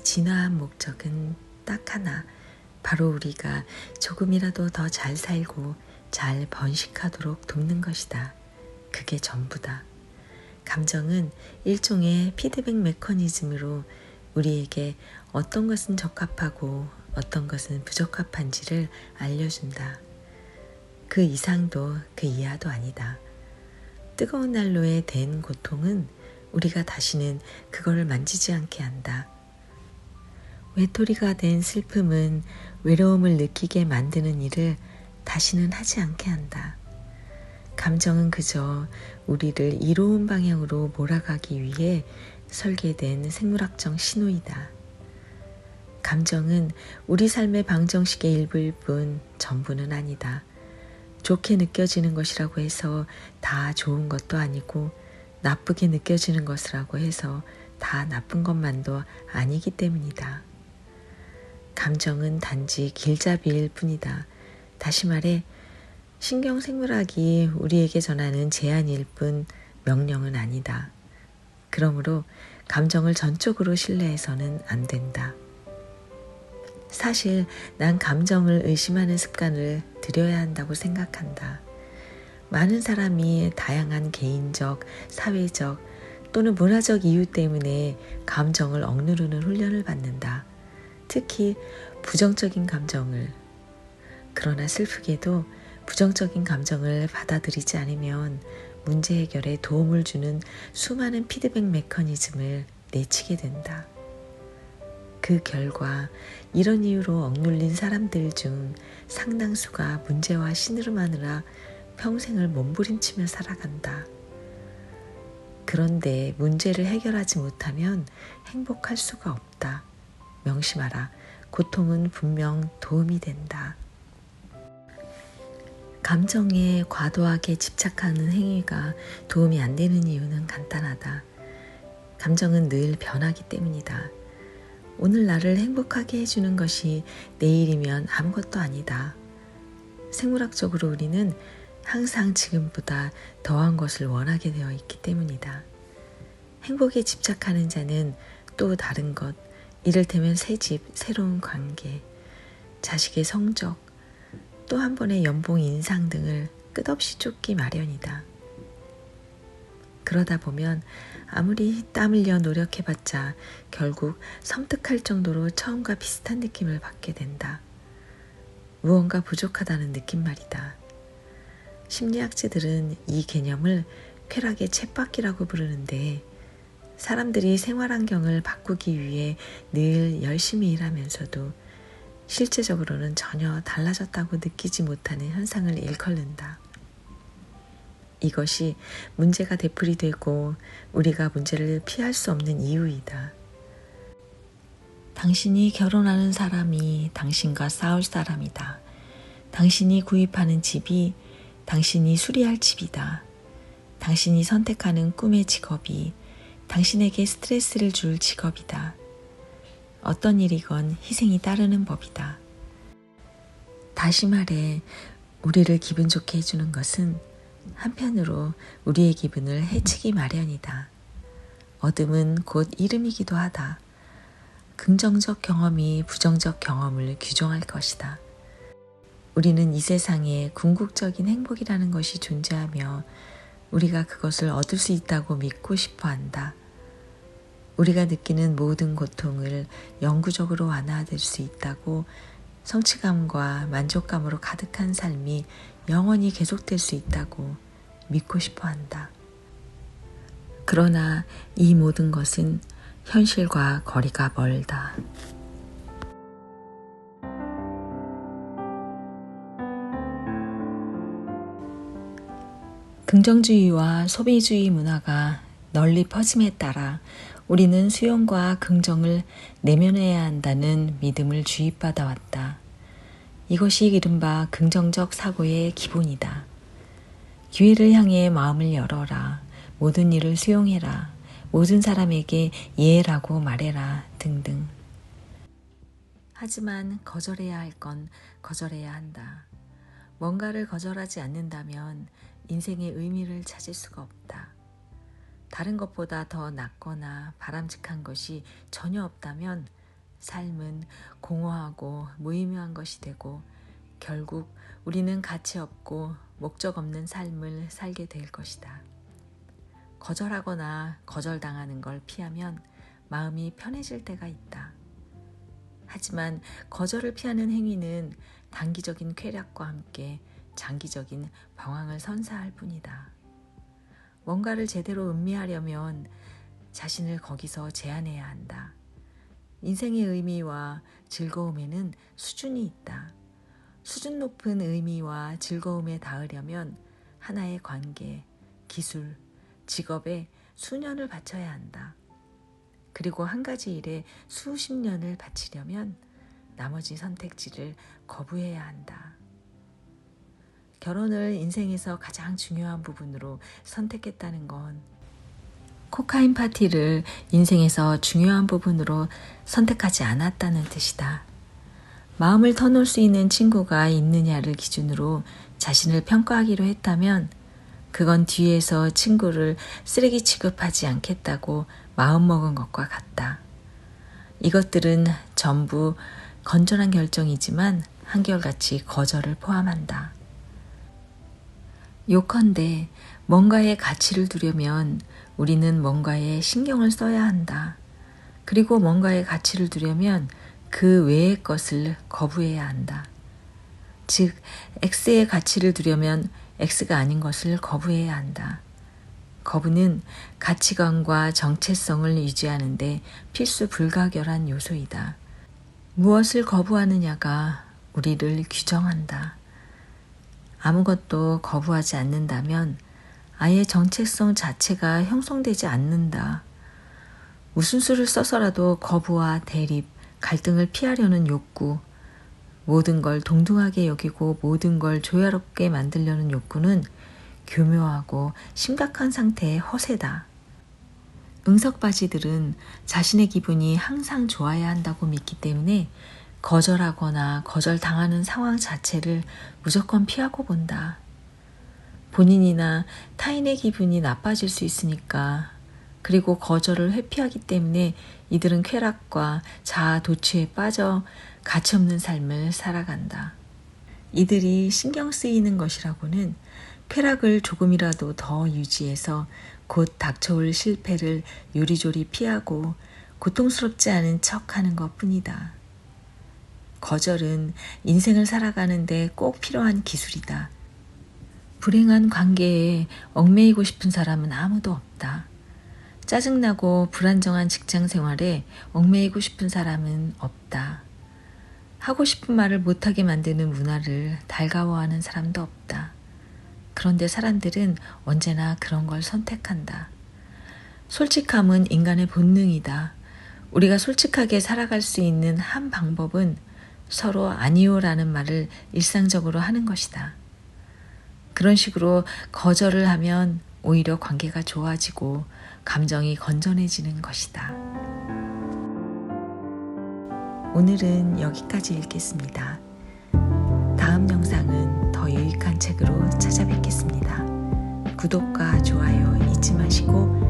진화한 목적은 딱 하나, 바로 우리가 조금이라도 더 잘 살고 잘 번식하도록 돕는 것이다. 그게 전부다. 감정은 일종의 피드백 메커니즘으로 우리에게 어떤 것은 적합하고 어떤 것은 부적합한지를 알려준다. 그 이상도 그 이하도 아니다. 뜨거운 난로에 댄 고통은 우리가 다시는 그거를 만지지 않게 한다. 외톨이가 된 슬픔은 외로움을 느끼게 만드는 일을 다시는 하지 않게 한다. 감정은 그저 우리를 이로운 방향으로 몰아가기 위해 설계된 생물학적 신호이다. 감정은 우리 삶의 방정식의 일부일 뿐 전부는 아니다. 좋게 느껴지는 것이라고 해서 다 좋은 것도 아니고 나쁘게 느껴지는 것이라고 해서 다 나쁜 것만도 아니기 때문이다. 감정은 단지 길잡이일 뿐이다. 다시 말해 신경생물학이 우리에게 전하는 제안일 뿐 명령은 아니다. 그러므로 감정을 전적으로 신뢰해서는 안 된다. 사실 난 감정을 의심하는 습관을 들여야 한다고 생각한다. 많은 사람이 다양한 개인적, 사회적 또는 문화적 이유 때문에 감정을 억누르는 훈련을 받는다. 특히 부정적인 감정을. 그러나 슬프게도 부정적인 감정을 받아들이지 않으면 문제 해결에 도움을 주는 수많은 피드백 메커니즘을 내치게 된다. 그 결과 이런 이유로 억눌린 사람들 중 상당수가 문제와 신음하느라 평생을 몸부림치며 살아간다. 그런데 문제를 해결하지 못하면 행복할 수가 없다. 명심하라. 고통은 분명 도움이 된다. 감정에 과도하게 집착하는 행위가 도움이 안 되는 이유는 간단하다. 감정은 늘 변하기 때문이다. 오늘 나를 행복하게 해주는 것이 내일이면 아무것도 아니다. 생물학적으로 우리는 항상 지금보다 더한 것을 원하게 되어 있기 때문이다. 행복에 집착하는 자는 또 다른 것, 이를테면 새집, 새로운 관계, 자식의 성적, 또 한 번의 연봉 인상 등을 끝없이 쫓기 마련이다. 그러다 보면 아무리 땀 흘려 노력해봤자 결국 섬뜩할 정도로 처음과 비슷한 느낌을 받게 된다. 무언가 부족하다는 느낌 말이다. 심리학자들은 이 개념을 쾌락의 쳇바퀴라고 부르는데 사람들이 생활 환경을 바꾸기 위해 늘 열심히 일하면서도 실제적으로는 전혀 달라졌다고 느끼지 못하는 현상을 일컬는다. 이것이 문제가 되풀이되고 우리가 문제를 피할 수 없는 이유이다. 당신이 결혼하는 사람이 당신과 싸울 사람이다. 당신이 구입하는 집이 당신이 수리할 집이다. 당신이 선택하는 꿈의 직업이 당신에게 스트레스를 줄 직업이다. 어떤 일이건 희생이 따르는 법이다. 다시 말해 우리를 기분 좋게 해주는 것은 한편으로 우리의 기분을 해치기 마련이다. 어둠은 곧 이름이기도 하다. 긍정적 경험이 부정적 경험을 규정할 것이다. 우리는 이 세상에 궁극적인 행복이라는 것이 존재하며 우리가 그것을 얻을 수 있다고 믿고 싶어 한다. 우리가 느끼는 모든 고통을 영구적으로 완화될 수 있다고 성취감과 만족감으로 가득한 삶이 영원히 계속될 수 있다고 믿고 싶어 한다. 그러나 이 모든 것은 현실과 거리가 멀다. 긍정주의와 소비주의 문화가 널리 퍼짐에 따라 우리는 수용과 긍정을 내면해야 한다는 믿음을 주입받아 왔다. 이것이 이른바 긍정적 사고의 기본이다. 기회를 향해 마음을 열어라. 모든 일을 수용해라. 모든 사람에게 이해라고 말해라. 등등. 하지만 거절해야 할 건 거절해야 한다. 뭔가를 거절하지 않는다면 인생의 의미를 찾을 수가 없다. 다른 것보다 더 낫거나 바람직한 것이 전혀 없다면 삶은 공허하고 무의미한 것이 되고 결국 우리는 가치 없고 목적 없는 삶을 살게 될 것이다. 거절하거나 거절당하는 걸 피하면 마음이 편해질 때가 있다. 하지만 거절을 피하는 행위는 단기적인 쾌락과 함께 장기적인 방황을 선사할 뿐이다. 뭔가를 제대로 음미하려면 자신을 거기서 제한해야 한다. 인생의 의미와 즐거움에는 수준이 있다. 수준 높은 의미와 즐거움에 닿으려면 하나의 관계, 기술, 직업에 수년을 바쳐야 한다. 그리고 한 가지 일에 수십 년을 바치려면 나머지 선택지를 거부해야 한다. 결혼을 인생에서 가장 중요한 부분으로 선택했다는 건 코카인 파티를 인생에서 중요한 부분으로 선택하지 않았다는 뜻이다. 마음을 터놓을 수 있는 친구가 있느냐를 기준으로 자신을 평가하기로 했다면 그건 뒤에서 친구를 쓰레기 취급하지 않겠다고 마음먹은 것과 같다. 이것들은 전부 건전한 결정이지만 한결같이 거절을 포함한다. 요컨대 뭔가의 가치를 두려면 우리는 뭔가에 신경을 써야 한다. 그리고 뭔가의 가치를 두려면 그 외의 것을 거부해야 한다. 즉, X의 가치를 두려면 X가 아닌 것을 거부해야 한다. 거부는 가치관과 정체성을 유지하는 데 필수 불가결한 요소이다. 무엇을 거부하느냐가 우리를 규정한다. 아무것도 거부하지 않는다면 아예 정체성 자체가 형성되지 않는다. 무슨 수를 써서라도 거부와 대립, 갈등을 피하려는 욕구, 모든 걸 동등하게 여기고 모든 걸 조화롭게 만들려는 욕구는 교묘하고 심각한 상태의 허세다. 응석바지들은 자신의 기분이 항상 좋아야 한다고 믿기 때문에 거절하거나 거절당하는 상황 자체를 무조건 피하고 본다. 본인이나 타인의 기분이 나빠질 수 있으니까, 그리고 거절을 회피하기 때문에 이들은 쾌락과 자아 도취에 빠져 가치없는 삶을 살아간다. 이들이 신경 쓰이는 것이라고는 쾌락을 조금이라도 더 유지해서 곧 닥쳐올 실패를 요리조리 피하고 고통스럽지 않은 척하는 것뿐이다. 거절은 인생을 살아가는데 꼭 필요한 기술이다. 불행한 관계에 얽매이고 싶은 사람은 아무도 없다. 짜증나고 불안정한 직장 생활에 얽매이고 싶은 사람은 없다. 하고 싶은 말을 못하게 만드는 문화를 달가워하는 사람도 없다. 그런데 사람들은 언제나 그런 걸 선택한다. 솔직함은 인간의 본능이다. 우리가 솔직하게 살아갈 수 있는 한 방법은 서로 아니요라는 말을 일상적으로 하는 것이다. 그런 식으로 거절을 하면 오히려 관계가 좋아지고 감정이 건전해지는 것이다. 오늘은 여기까지 읽겠습니다. 다음 영상은 더 유익한 책으로 찾아뵙겠습니다. 구독과 좋아요 잊지 마시고